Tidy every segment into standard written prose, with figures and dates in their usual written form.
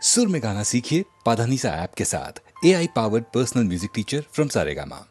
सुर में गाना सीखिए पाधानीसा ऐप के साथ। AI powered personal music teacher from Saregama.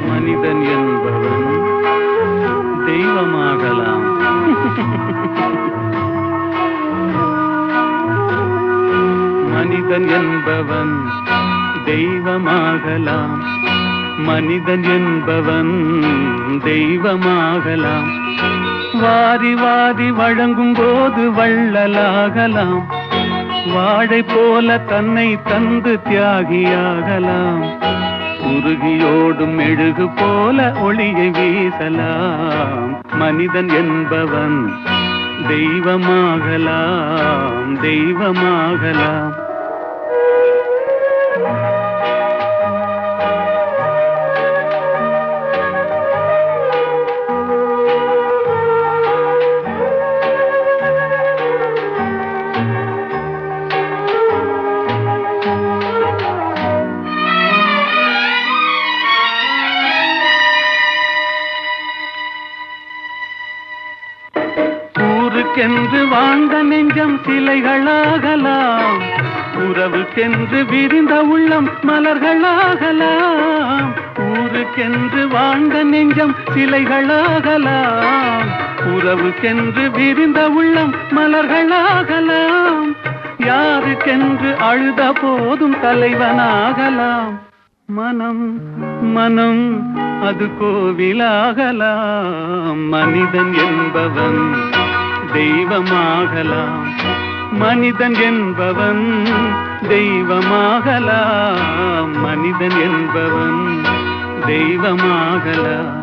மனிதன் என்பவன் தெய்வமாகலாம். மனிதன் என்பவன் தெய்வமாகலாம். மனிதன் என்பவன் தெய்வமாகலாம். வாரி வாரி வழங்கும் போது வள்ளலாகலாம். வாழை போல தன்னை தந்து தியாகியாகலாம். உருகியோடும் மெழுகு போல ஒளியை வீசலாம். மனிதன் என்பவன் தெய்வமாகலாம், தெய்வமாகலாம். ஊருக்கென்று வாழ்ந்த நெஞ்சம் சிலைகளாகலாம். உறவுக்கென்று விரிந்த உள்ளம் மலர்களாகலாம். ஊருக்கென்று வாழ்ந்த நெஞ்சம் சிலைகளாகலாம். உறவுக்கென்று விரிந்த உள்ளம் மலர்களாகலாம். யாருக்கென்று அழுத போதும் தலைவனாகலாம். மனம் மனம் அது கோவிலாகலாம். மனிதன் என்பவன் தெய்வமாகலாம். மனிதன் என்பவன் தெய்வமாகலாம். மனிதன் என்பவன் தெய்வமாகலாம்.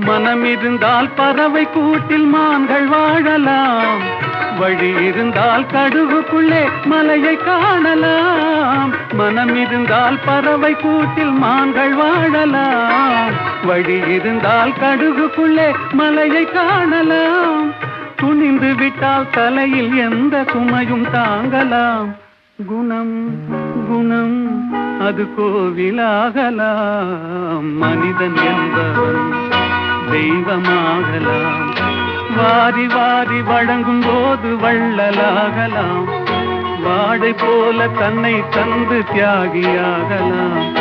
மனம் இருந்தால் பறவை கூட்டில் மான்கள் வாழலாம். வழி இருந்தால் கடுகுக்குள்ளே மலையை காணலாம். மனம் இருந்தால் பறவை கூட்டில் மான்கள் வாழலாம். வழி இருந்தால் கடுகுக்குள்ளே மலையை காணலாம். துணிந்து விட்டால் தலையில் எந்த சுமையும் தாங்கலாம். குணம் குணம் அது கோவிலாகலாம். மனிதன் என்பவன் தெய்வமாகலாம். வாரி வாரி வழங்கும் போது வள்ளலாகலாம். வாடை போல தன்னை தந்து தியாகியாகலாம்.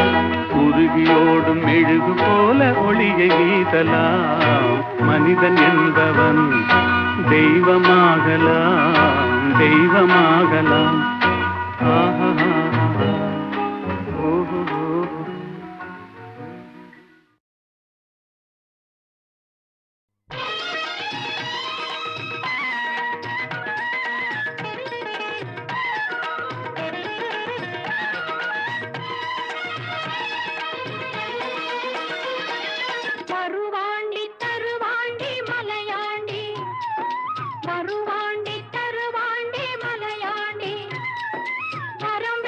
உருகியோடும் மெழுகு போல ஒளியை வீசலாம். மனிதன் என்பவன் தெய்வமாகலாம், தெய்வமாகலாம். ஆஹா ஓஹோ. தருவாண்டி தருவாண்டி மலையாண்டி வரம்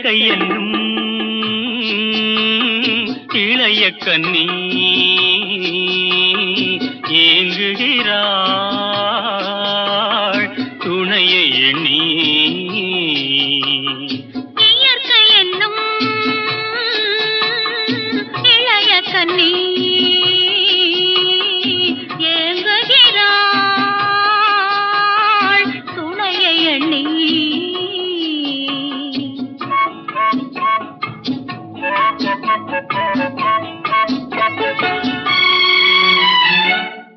இயற்கை என்னும் இளைய கன்னி ஏங்குகிறாள் துணையை எண்ணி. இயற்கை என்னும் இளைய கன்னி ஏங்குகிறாள் துணையை எண்ணி.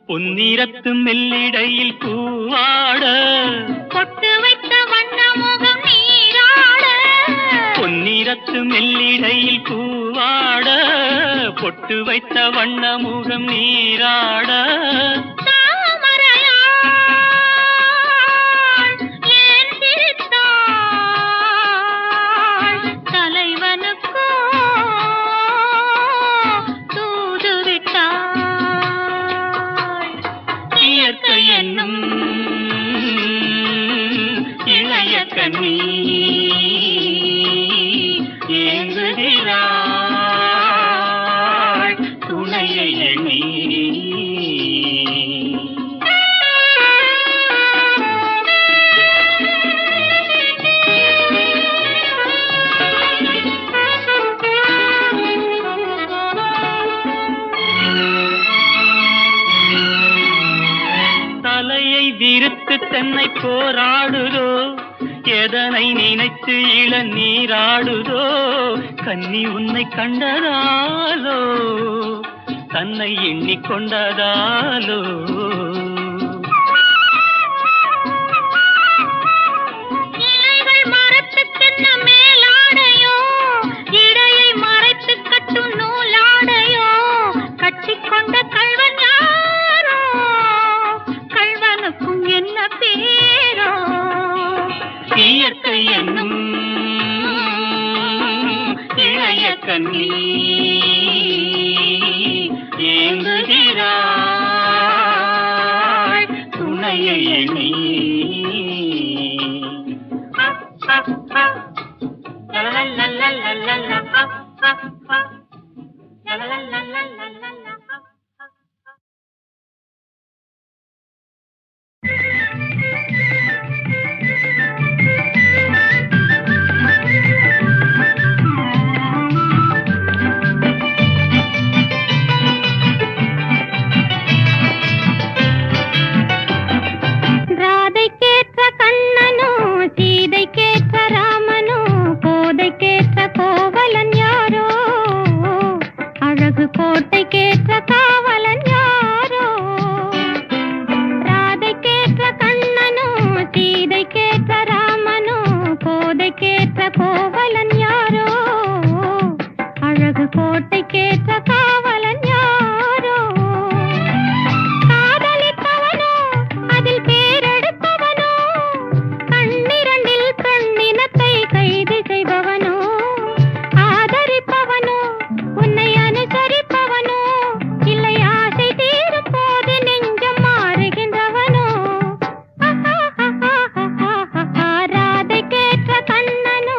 பொன்னிறத்து மெல்லிடையில் பூவாட பொட்டு வைத்த வண்ண முகம் நீராட. பொன்னிறத்து மெல்லிடையில் பூவாட பொட்டு வைத்த வண்ண முகம் நீராட. தாமரையாள் ஏன் சிரித்தாள் தலைவனுக்கோ தூது விட்டாள். இயற்கை என்னும் இளைய கன்னி ஏங்குகிறாள் துணையை எண்ணி. தலையை விரித்து தென்னை போராடுதோ எதனை நினைத்து இளநீராடுதோ. கன்னி உன்னை கண்டதாலோ தன்னை எண்ணிக்கொண்டதாலோ. இலைகள் மரத்துக்கென்ன மேலாடையோ இடையை மறைத்து கட்டும் நூலாடையோ. கட்டிக்கொண்ட கள்வன் யாரோ கள்வனுக்கும் என்ன பேரோ. இயற்கை என்னும் இளைய கன்னி ஏங்குகிறாள் துணையை எண்ணி. ராதைக்கேற்ற கண்ணனோ சீதைக்கேற்ற ராமனோ கோதைக்கேற்ற கோவலன் யாரோ அழகு கோட்டைக்கேற்ற காவலன் யாரோ. ராதைக்கேற்ற கண்ணனோ சீதைக்கேற்ற ராமனோ கோதைக்கேற்ற கோவலன் யாரோ அழகு கோட்டைக்கேற்ற காவலன் யாரோ. காதலிப்பவனோ அதில் பேரெடுப்பவனோ கண்ணிரண்டில் கண்ணினத்தை கைது செய்பவனோ. ஆதரிப்பவனோ உன்னை அனுசரிப்பவனோ இல்லை ஆசை தீரும் போது நெஞ்சம் மாறுகின்றவனோ. ராதைக்கேற்ற கண்ணனோ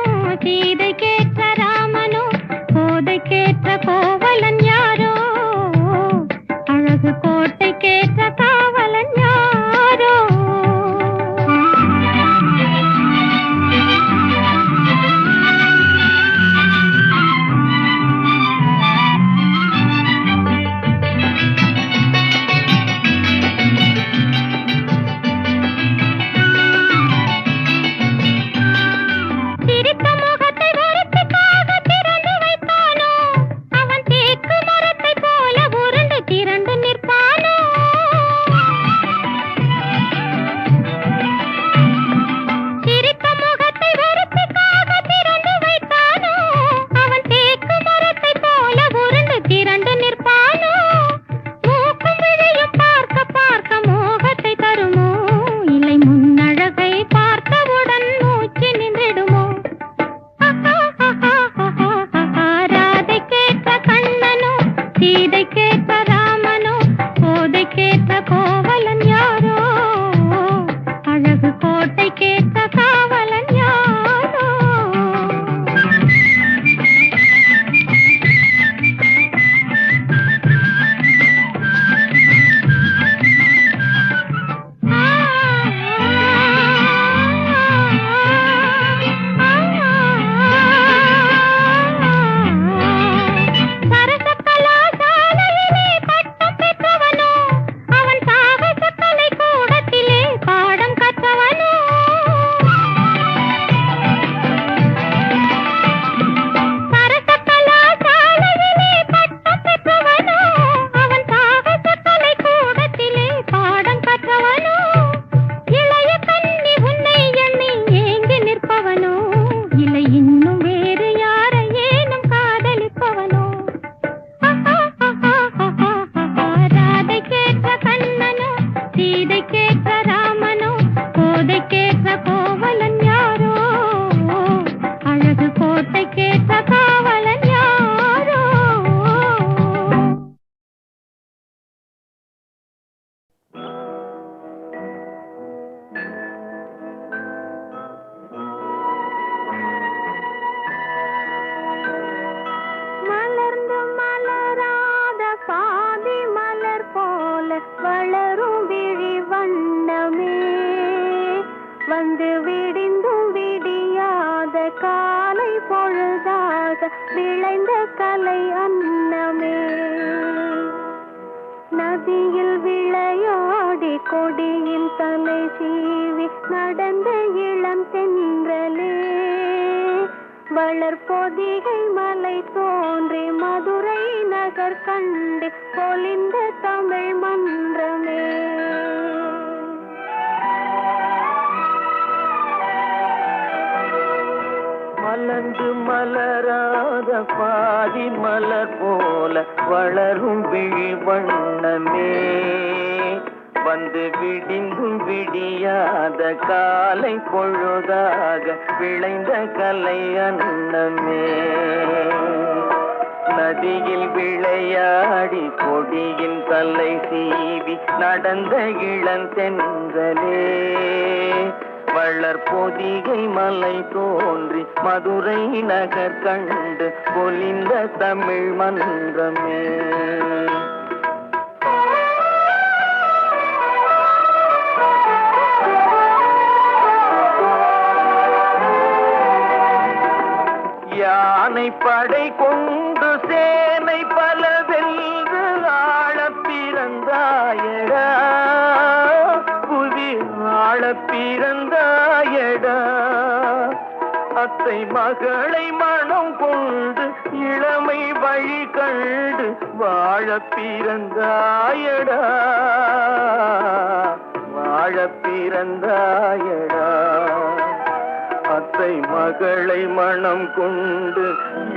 காலை பொழுதாக விளைந்த கலை அன்னமே. நதியில் விளையாடி கொடியில் தலை சீவி நடந்த இளம் தென்றலே. வளர்பொதிகை மலை தோன்றி மதுரை நகர் கண்டு பொலிந்த தமிழ் மன்றமே. மலர்ந்து மலராத பாதி மலர் போல வளரும் விழி வண்ணமே. வந்து விடிந்தும் விடியாத காலை பொழுதாக விளைந்த கலை அன்னமே. நதியில் விளையாடி கொடியின் தலை சீவி நடந்த இளந்தென்றலே. வளர்பொதிகை மலை தோன்றி மதுரை நகர் கண்டு பொலிந்த தமிழ் மன்றமே. யானை படை கொண்டு சேனை பல வென்று ஆள பிறந்தாயடா. புவி ஆள பிறந்தாயடா. அத்தை மகளை மனம் கொண்டு இளமை வழி கண்டு வாழ பிறந்தாயடா. வாழ பிறந்தாயடா. அத்தை மகளை மனம் கொண்டு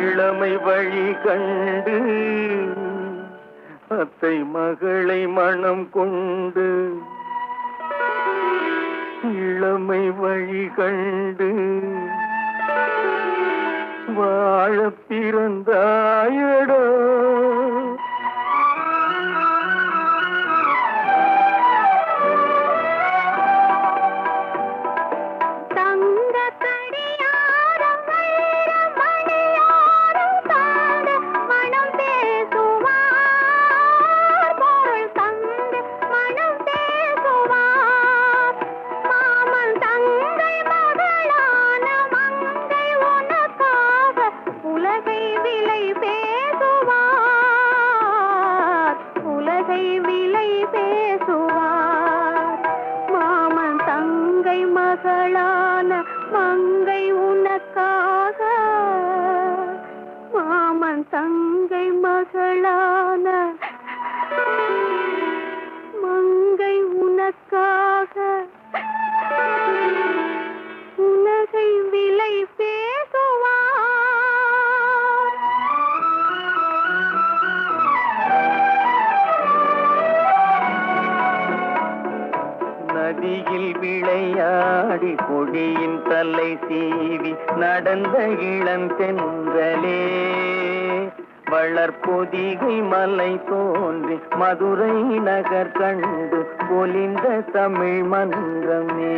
இளமை வழி கண்டு. அத்தை மகளை மனம் கொண்டு இளமை வழி கண்டு வாழ பிறந்தாயடா. மங்கை உனக்காக. மாமன் தங்கை மகளான மங்கை உனக்காக உலகை விலை பேசுவார். நதியில் விளையாடி கொடியின் தலை சீவி நடந்த இளந்தென்றலே. வளர்பொதிகை மலை தோன்றி மதுரை நகர் கண்டு பொலிந்த தமிழ் மன்றமே.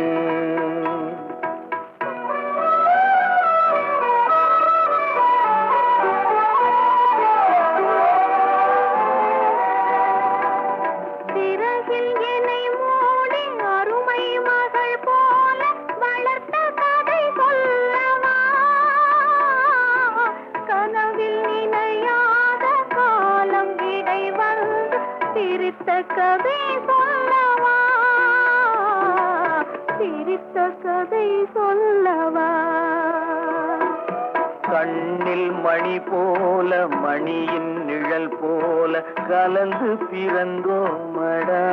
கதை சொல்லவா, சிரித்த கதை சொல்லவா. கண்ணில் மணி போல மணியின் நிழல் போல கலந்து பிறந்தோமடா.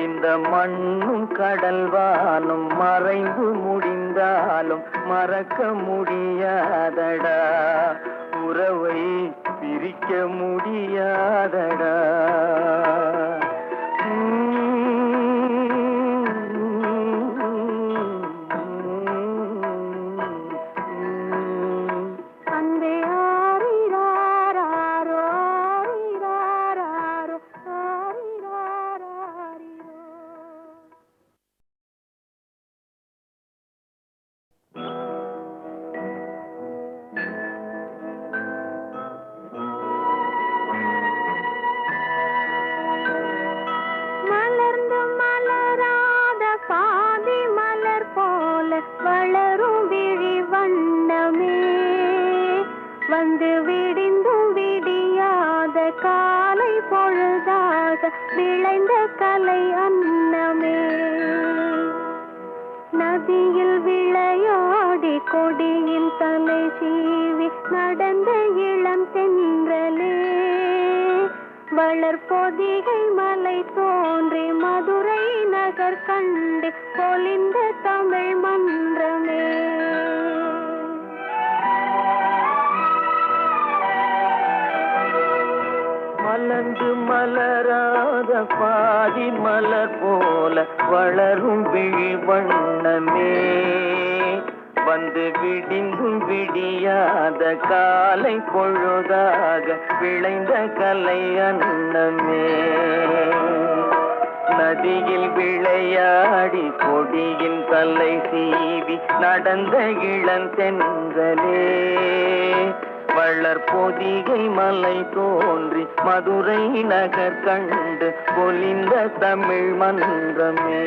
இந்த மண்ணும் கடல்வானும் மறைந்து முடிந்தாலும் மறக்க முடியாதடா. உறவை பிரிக்க முடியாதடா. வந்து விடிந்தும் விடியாத காலை பொழுதாக விளைந்த கலை அன்னமே. நதியில் விளையாடி கொடியில் தலை சீவி நடந்த இளம் தென்றலே. வளர்பொதிகை மலை தோன்றி மதுரை நகர் கண்டு பொலிந்த தமிழ் மன்றமே. மலர்ந்து மலராத பாதி மலர் போல வளரும் விழி வண்ணமே. வந்து விடிந்தும் விடியாத காலை பொழுதாக விளைந்த கலை அன்னமே. நதியில் விளையாடி கொடியின் தலை சீவி நடந்த இளந்தென்றலே. வளர்பொதிகை மலை தோன்றி மதுரை நகர் கண்டு பொலிந்த தமிழ் மன்றமே.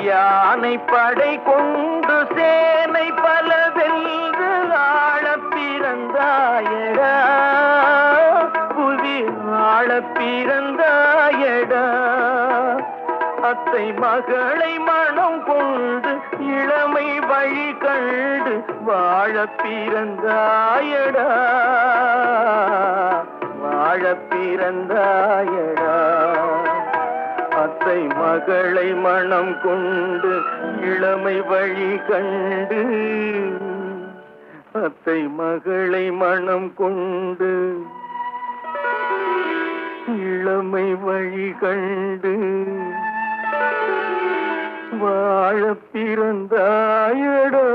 யானை படை கொண்டு சேனை பல வென்று ஆள பிறந்தாயடா. புவி ஆள பிறந்தாயடா. அத்தை மகளை மனம் கொண்டு இளமை வழி கண்டு வாழ பிறந்தாயடா. வாழ பிறந்தாயடா. அத்தை மகளை மனம் கொண்டு இளமை வழி கண்டு. அத்தை மகளை மனம் கொண்டு இளமை வழி கண்டு வாழ பிறந்தாயடா.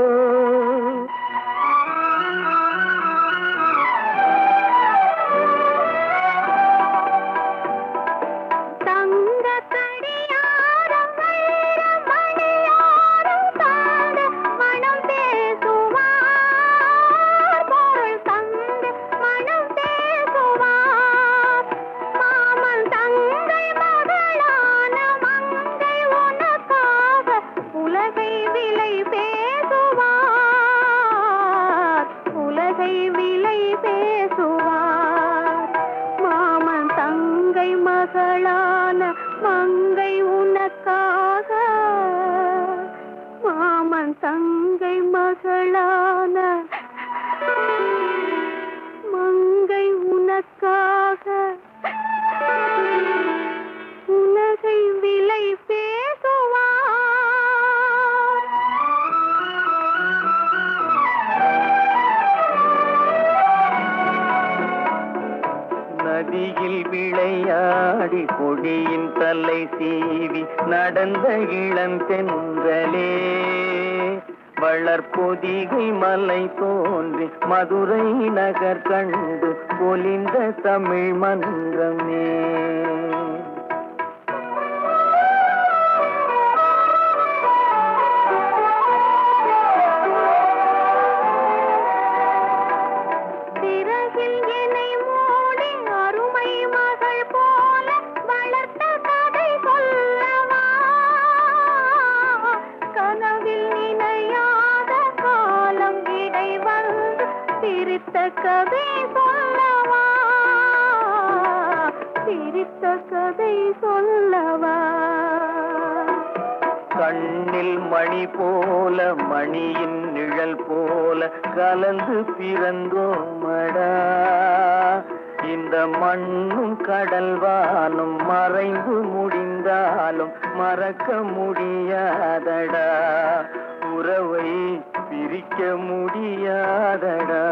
மகளான மங்கை உனக்காக. மாமன் தங்கை மகளான மங்கை உனக்காக உலகை விலை பேசுவார். நதியில் விளையாடி கொடியின் தலை சீவி நடந்த இளந்தென்றலே. வளர்பொதிகை மலை தோன்றி மதுரை நகர் கண்டு பொலிந்த தமிழ் மன்றமே. கதை சொல்லவா சிரித்த கதை சொல்லவா. கண்ணில் மணி போல மணியின் நிழல் போல கலந்து பிறந்தோமடா. இந்த மண்ணும் கடல்வானும் மறைந்து முடிந்தாலும் மறக்க முடியாதடா. உறவை பிரிக்க முடியாதடா.